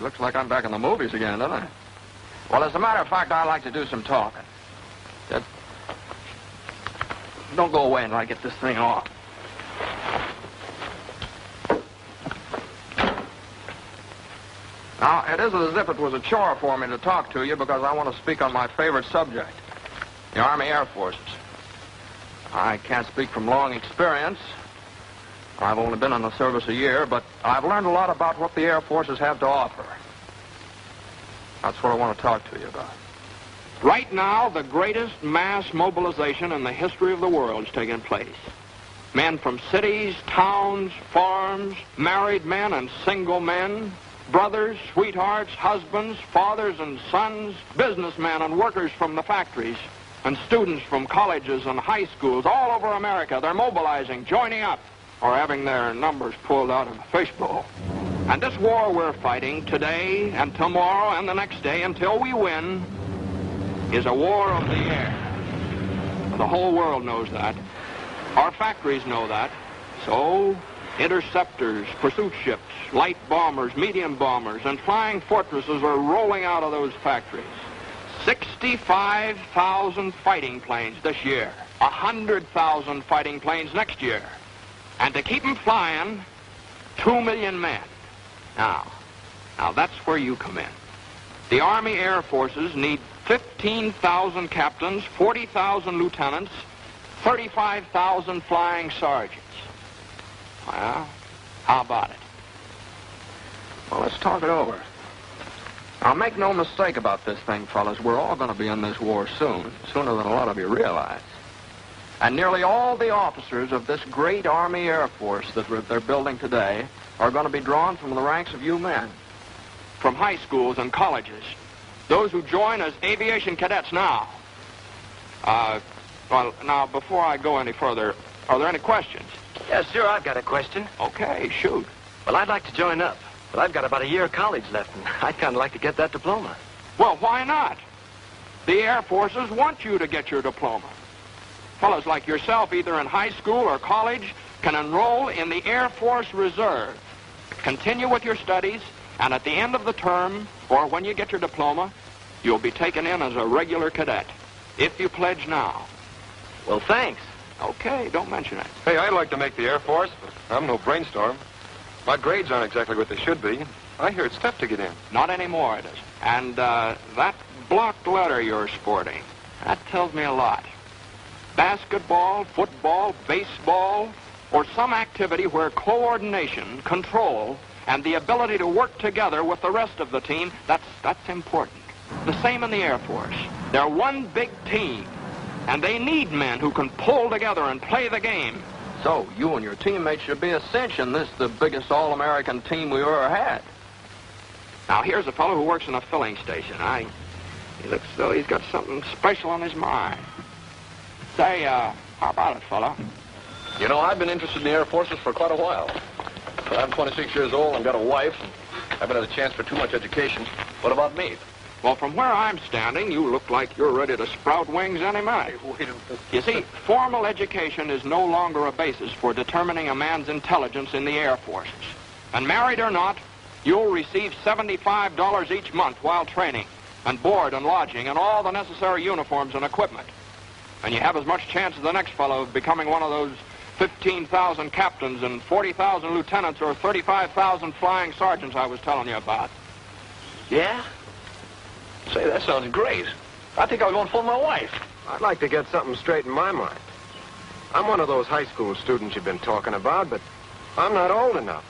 looks like I'm back in the movies again, doesn't I? Well, as a matter of fact, I like to do some talking. Just don't go away until I get this thing off. Now, it isn't as if it was a chore for me to talk to you because I want to speak on my favorite subject, the Army Air Forces. I can't speak from long experience. I've only been in the service a year, but I've learned a lot about what the Air Forces have to offer. That's what I want to talk to you about. Right now, the greatest mass mobilization in the history of the world is taking place. Men from cities, towns, farms, married men and single men, brothers, sweethearts, husbands, fathers and sons, businessmen and workers from the factories, and students from colleges and high schools all over America. They're mobilizing, joining up, or having their numbers pulled out of a fishbowl. And this war we're fighting today and tomorrow and the next day until we win is a war of the air. The whole world knows that. Our factories know that. So interceptors, pursuit ships, light bombers, medium bombers, and flying fortresses are rolling out of those factories. 65,000 fighting planes this year, 100,000 fighting planes next year. And to keep them flying, 2 million men. Now that's where you come in. The Army Air Forces need 15,000 captains, 40,000 lieutenants, 35,000 flying sergeants. Well, how about it? Well, let's talk it over. Now, make no mistake about this thing, fellas. We're all going to be in this war soon, sooner than a lot of you realize. And nearly all the officers of this great Army Air Force that they're building today are going to be drawn from the ranks of you men, from high schools and colleges, those who join as aviation cadets now. Well, now, before I go any further, are there any questions? Yes, sir, I've got a question. Okay, shoot. Well, I'd like to join up, but I've got about a year of college left, and I'd kind of like to get that diploma. Well, why not? The Air Forces want you to get your diploma. Fellas like yourself, either in high school or college, can enroll in the Air Force Reserve. Continue with your studies, and at the end of the term, or when you get your diploma, you'll be taken in as a regular cadet, if you pledge now. Well, thanks. Okay, don't mention it. Hey, I'd like to make the Air Force, but I'm no brainstorm. My grades aren't exactly what they should be. I hear it's tough to get in. Not anymore, it is. And that blocked letter you're sporting, that tells me a lot. Basketball, football, baseball, or some activity where coordination, control, and the ability to work together with the rest of the team, that's important. The same in the Air Force. They're one big team, and they need men who can pull together and play the game. So, you and your teammates should be a cinch in this, the biggest all-American team we ever had. Now, here's a fellow who works in a filling station. He looks as though he's got something special on his mind. Say, how about it, fella? You know, I've been interested in the Air Forces for quite a while. But I'm 26 years old and got a wife, and I haven't had a chance for too much education. What about me? Well, from where I'm standing, you look like you're ready to sprout wings any minute. Wait a minute. You see, formal education is no longer a basis for determining a man's intelligence in the Air Forces. And married or not, you'll receive $75 each month while training, and board and lodging, and all the necessary uniforms and equipment. And you have as much chance as the next fellow of becoming one of those 15,000 captains and 40,000 lieutenants or 35,000 flying sergeants I was telling you about. Yeah? Say, that sounds great. I think I'll go and phone my wife. I'd like to get something straight in my mind. I'm one of those high school students you've been talking about, but I'm not old enough.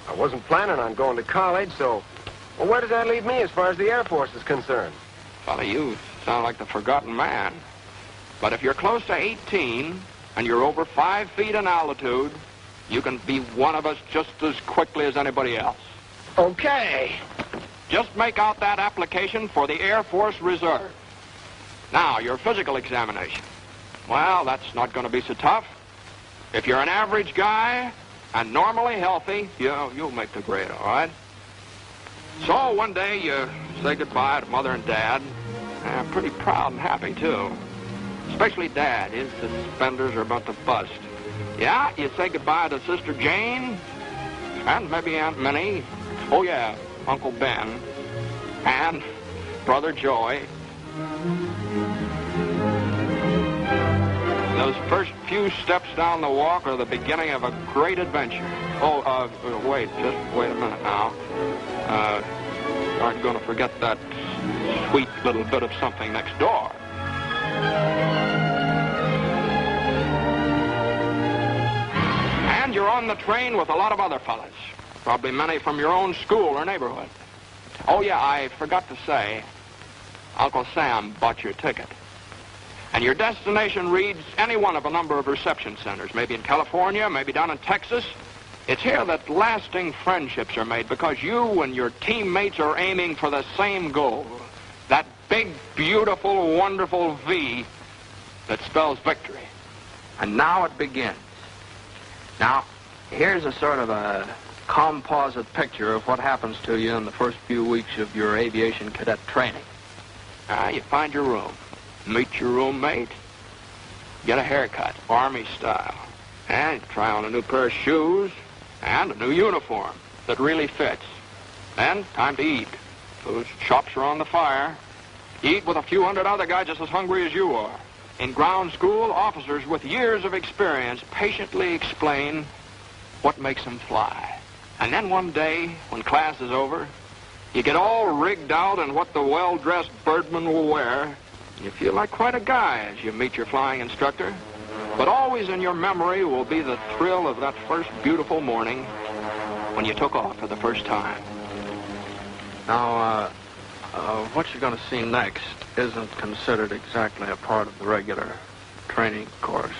I wasn't planning on going to college, so... Well, where does that leave me as far as the Air Force is concerned? Fella, you sound like the forgotten man. But if you're close to 18 and you're over 5 feet in altitude, you can be one of us just as quickly as anybody else. Okay. Just make out that application for the Air Force Reserve. Now, your physical examination. Well, that's not going to be so tough. If you're an average guy and normally healthy, you'll make the grade, all right? So one day you say goodbye to Mother and Dad. Pretty proud and happy, too. Especially Dad. His suspenders are about to bust. Yeah, you say goodbye to Sister Jane and maybe Aunt Minnie. Oh, yeah, Uncle Ben, and Brother Joey. Those first few steps down the walk are the beginning of a great adventure. Wait a minute now. Aren't going to forget that sweet little bit of something next door. And you're on the train with a lot of other fellas. Probably many from your own school or neighborhood. Oh, yeah, I forgot to say, Uncle Sam bought your ticket. And your destination reads any one of a number of reception centers, maybe in California, maybe down in Texas. It's here that lasting friendships are made because you and your teammates are aiming for the same goal. That big, beautiful, wonderful V that spells victory. And now it begins. Now, here's a sort of a composite picture of what happens to you in the first few weeks of your aviation cadet training. You find your room, meet your roommate, get a haircut, Army style, and try on a new pair of shoes and a new uniform that really fits. Then, time to eat. Those chops are on the fire. Eat with a few hundred other guys just as hungry as you are. In ground school, officers with years of experience patiently explain what makes them fly. And then one day, when class is over, you get all rigged out in what the well-dressed birdman will wear. You feel like quite a guy as you meet your flying instructor. But always in your memory will be the thrill of that first beautiful morning when you took off for the first time. Now, what you're going to see next isn't considered exactly a part of the regular training course.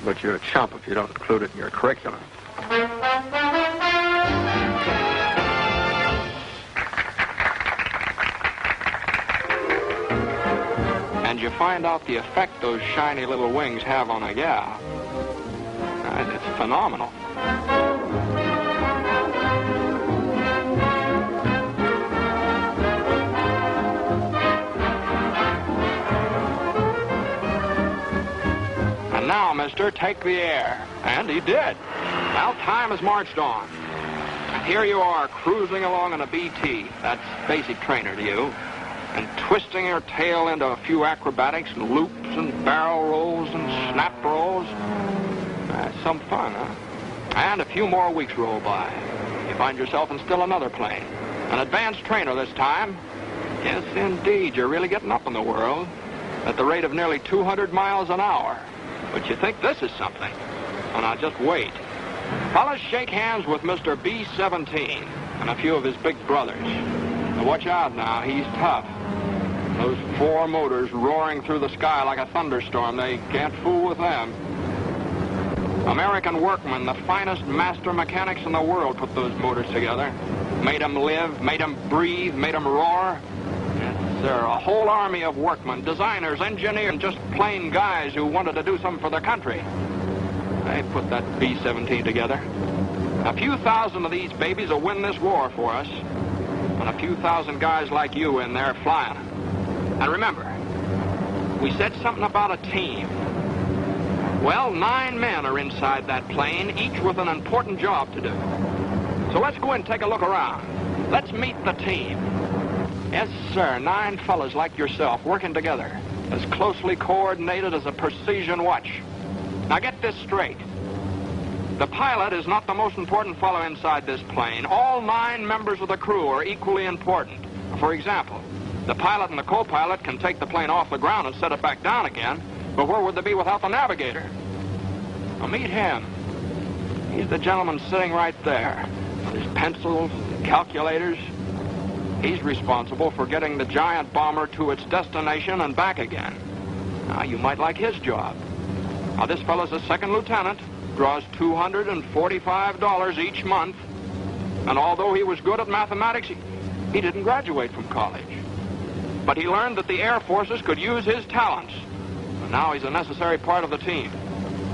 But you're a chump if you don't include it in your curriculum. And you find out the effect those shiny little wings have on a gal. It's phenomenal. And now, mister, take the air. And he did. Well, time has marched on. And here you are, cruising along in a BT. That's basic trainer to you. And twisting your tail into a few acrobatics and loops and barrel rolls and snap rolls. That's some fun, huh? And a few more weeks roll by. You find yourself in still another plane. An advanced trainer this time. Yes, indeed, you're really getting up in the world at the rate of nearly 200 miles an hour. But you think this is something. Well, now, just wait. Fellas, shake hands with Mr. B-17 and a few of his big brothers. Now, watch out now. He's tough. Those four motors roaring through the sky like a thunderstorm, they can't fool with them. American workmen, the finest master mechanics in the world, put those motors together. Made them live, made them breathe, made them roar. Yes, sir, a whole army of workmen, designers, engineers, and just plain guys who wanted to do something for their country. They put that B-17 together. A few thousand of these babies will win this war for us. And a few thousand guys like you in there flying. And remember, we said something about a team. Well, 9 men are inside that plane, each with an important job to do. So let's go and take a look around. Let's meet the team. Yes, sir, 9 fellas like yourself working together, as closely coordinated as a precision watch. Now get this straight. The pilot is not the most important fellow inside this plane. All 9 members of the crew are equally important. For example, the pilot and the co-pilot can take the plane off the ground and set it back down again, but where would they be without the navigator? Now meet him. He's the gentleman sitting right there with his pencils and calculators. He's responsible for getting the giant bomber to its destination and back again. Now, you might like his job. Now, this fellow's a second lieutenant, draws $245 each month, and although he was good at mathematics, he didn't graduate from college. But he learned that the Air Forces could use his talents, and now he's a necessary part of the team.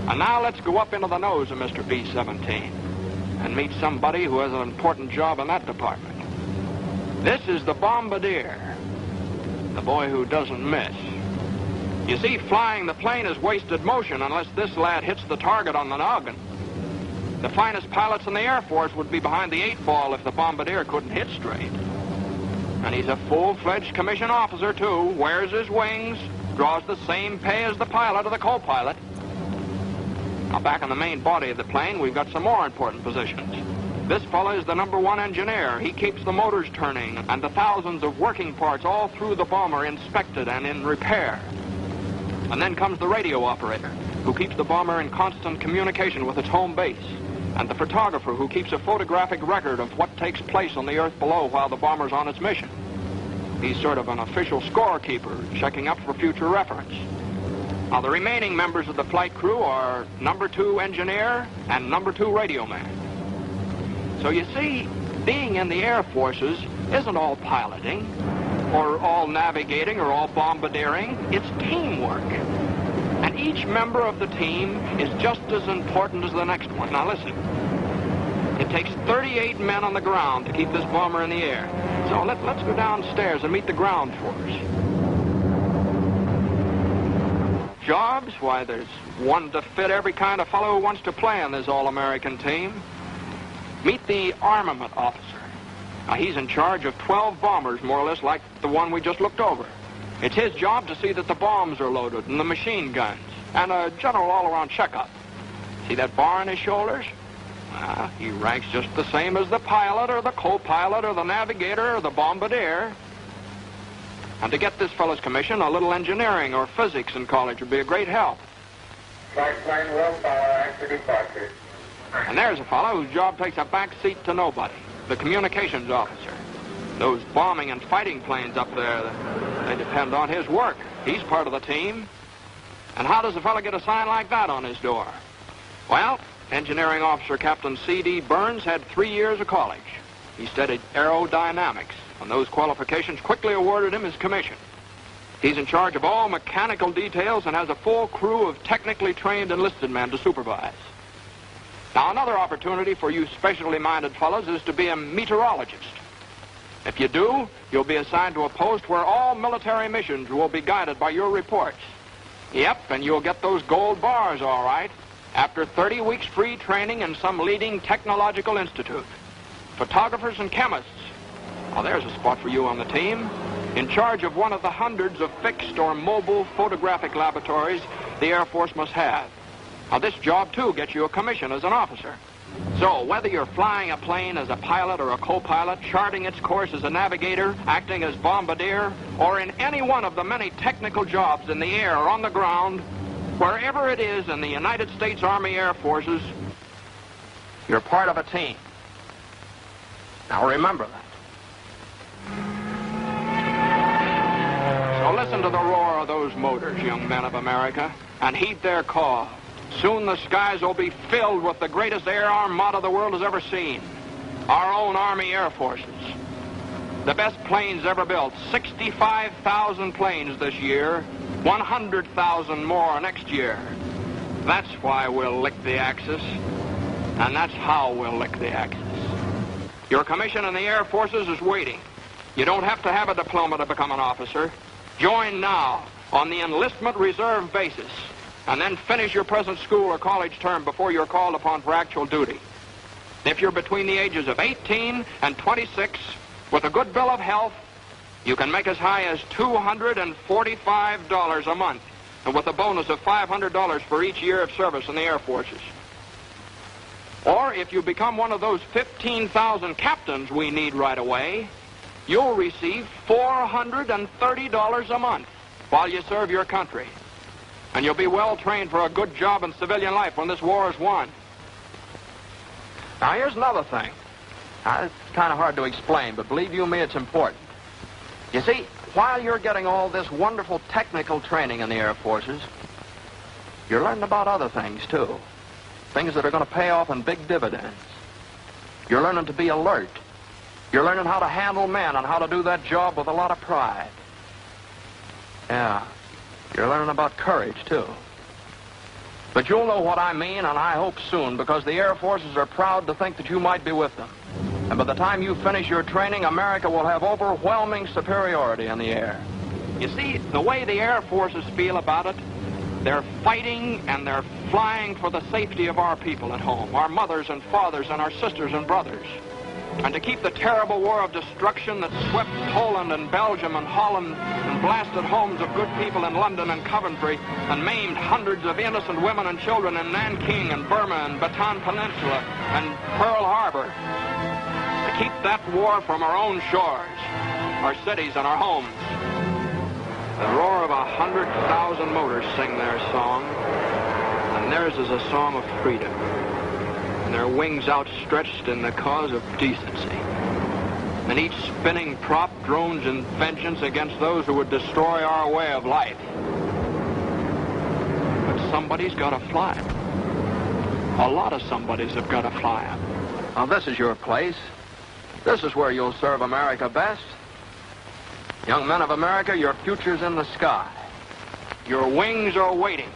And now let's go up into the nose of Mr. B-17 and meet somebody who has an important job in that department. This is the bombardier, the boy who doesn't miss. You see, flying the plane is wasted motion unless this lad hits the target on the noggin. The finest pilots in the Air Force would be behind the 8-ball if the bombardier couldn't hit straight. And he's a full-fledged commissioned officer, too, wears his wings, draws the same pay as the pilot or the co-pilot. Now, back in the main body of the plane, we've got some more important positions. This fellow is the #1 engineer. He keeps the motors turning and the thousands of working parts all through the bomber inspected and in repair. And then comes the radio operator, who keeps the bomber in constant communication with its home base, and the photographer who keeps a photographic record of what takes place on the earth below while the bomber's on its mission. He's sort of an official scorekeeper, checking up for future reference. Now, the remaining members of the flight crew are #2 engineer and #2 radio man. So you see, being in the Air Forces isn't all piloting, or all navigating, or all bombardiering. It's teamwork. And each member of the team is just as important as the next one. Now listen, it takes 38 men on the ground to keep this bomber in the air. So let's go downstairs and meet the ground force. Jobs? Why, there's one to fit every kind of fellow who wants to play on this all-American team. Meet the armament officer. Now, he's in charge of 12 bombers, more or less like the one we just looked over. It's his job to see that the bombs are loaded and the machine guns, and a general all-around checkup. See that bar on his shoulders? Well, he ranks just the same as the pilot or the co-pilot or the navigator or the bombardier. And to get this fellow's commission, a little engineering or physics in college would be a great help. Flight plane willpower after departure. And there's a fellow whose job takes a back seat to nobody, the communications officer. Those bombing and fighting planes up there, they depend on his work. He's part of the team. And how does a fellow get a sign like that on his door? Well, engineering officer Captain C.D. Burns had 3 years of college. He studied aerodynamics, and those qualifications quickly awarded him his commission. He's in charge of all mechanical details and has a full crew of technically trained enlisted men to supervise. Now, another opportunity for you specially minded fellows is to be a meteorologist. If you do, you'll be assigned to a post where all military missions will be guided by your reports. Yep, and you'll get those gold bars, all right, after 30 weeks free training in some leading technological institute. Photographers and chemists. Now, there's a spot for you on the team. In charge of one of the hundreds of fixed or mobile photographic laboratories the Air Force must have. Now, this job, too, gets you a commission as an officer. So, whether you're flying a plane as a pilot or a co-pilot, charting its course as a navigator, acting as bombardier, or in any one of the many technical jobs in the air or on the ground, wherever it is in the United States Army Air Forces, you're part of a team. Now, remember that. So listen to the roar of those motors, young men of America, and heed their call. Soon the skies will be filled with the greatest air armada the world has ever seen. Our own Army Air Forces. The best planes ever built. 65,000 planes this year. 100,000 more next year. That's why we'll lick the Axis. And that's how we'll lick the Axis. Your commission in the Air Forces is waiting. You don't have to have a diploma to become an officer. Join now on the enlistment reserve basis. And then finish your present school or college term before you're called upon for actual duty. If you're between the ages of 18 and 26, with a good bill of health, you can make as high as $245 a month, and with a bonus of $500 for each year of service in the Air Forces. Or if you become one of those 15,000 captains we need right away, you'll receive $430 a month while you serve your country. And you'll be well trained for a good job in civilian life when this war is won. Now, here's another thing. Now, it's kind of hard to explain, but believe you me, it's important. You see, while you're getting all this wonderful technical training in the Air Forces, you're learning about other things, too. Things that are going to pay off in big dividends. You're learning to be alert. You're learning how to handle men and how to do that job with a lot of pride. Yeah. You're learning about courage, too. But you'll know what I mean, and I hope soon, because the Air Forces are proud to think that you might be with them. And by the time you finish your training, America will have overwhelming superiority in the air. You see, the way the Air Forces feel about it, They're fighting and they're flying for the safety of our people at home, our mothers and fathers and our sisters and brothers. And to keep the terrible war of destruction that swept Poland and Belgium and Holland and blasted homes of good people in London and Coventry and maimed hundreds of innocent women and children in Nanking and Burma and Bataan Peninsula and Pearl Harbor. To keep that war from our own shores, our cities and our homes. The roar of 100,000 motors sing their song, and theirs is a song of freedom. And their wings outstretched in the cause of decency. And each spinning prop drones in vengeance against those who would destroy our way of life. But somebody's got to fly 'em. A lot of somebodies have got to fly 'em. Now, this is your place. This is where you'll serve America best. Young men of America, your future's in the sky. Your wings are waiting.